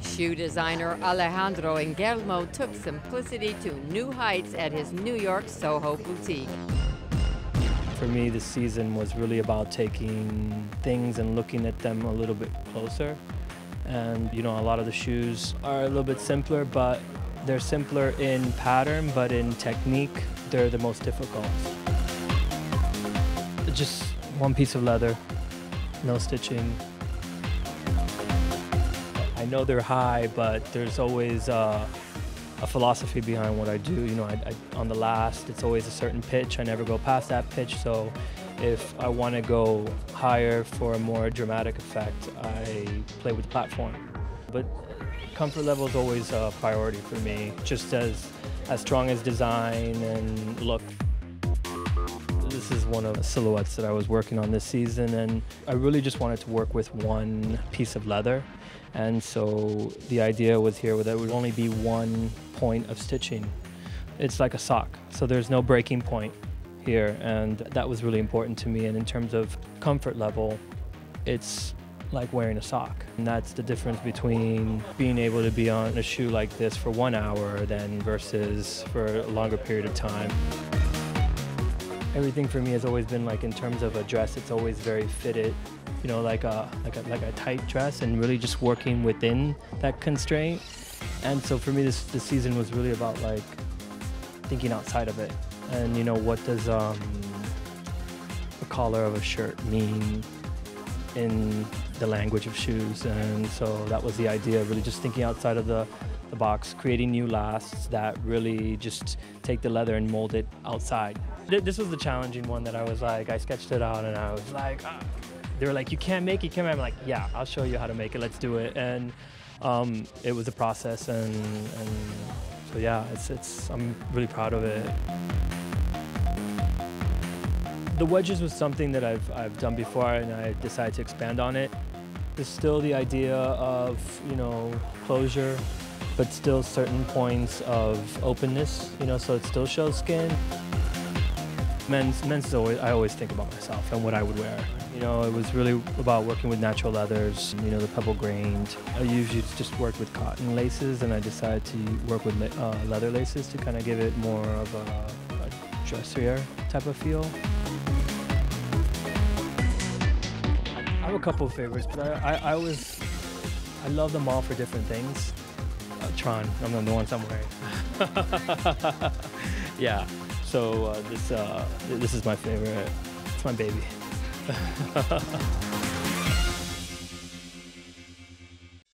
Shoe designer Alejandro Ingelmo took simplicity to new heights at his New York Soho boutique. For me, this season was really about taking things and looking at them a little bit closer. And, you know, a lot of the shoes are a little bit simpler, but they're simpler in pattern, but in technique, they're the most difficult. Just one piece of leather, no stitching. I know they're high, but there's always a philosophy behind what I do. You know, on the last, it's always a certain pitch. I never go past that pitch. So if I want to go higher for a more dramatic effect, I play with the platform. But comfort level is always a priority for me, just as strong as design and look. This is one of the silhouettes that I was working on this season, and I really just wanted to work with one piece of leather. And so the idea was here that it would only be one point of stitching. It's like a sock, so there's no breaking point here, and that was really important to me. And in terms of comfort level, it's like wearing a sock. And that's the difference between being able to be on a shoe like this for 1 hour then versus for a longer period of time. Everything for me has always been like, in terms of a dress, it's always very fitted, you know, like a tight dress, and really just working within that constraint. And so for me, this season was really about like thinking outside of it. And you know, what does the collar of a shirt mean in the language of shoes? And so that was the idea, really just thinking outside of the box, creating new lasts that really just take the leather and mold it outside. This was the challenging one that I was like, I sketched it out and I was like, they were like, you can't make it, I'm like, yeah, I'll show you how to make it, let's do it. And it was a process, and so yeah, I'm really proud of it. The wedges was something that I've done before, and I decided to expand on it. There's still the idea of, you know, closure, but still certain points of openness, you know, so it still shows skin. Men's is always, I always think about myself and what I would wear. You know, it was really about working with natural leathers, you know, the pebble grained. I usually just work with cotton laces, and I decided to work with leather laces to kind of give it more of a dressier type of feel. I have a couple of favorites, but I love them all for different things. Tron, I'm the ones I'm wearing. Yeah, so this is my favorite. It's my baby.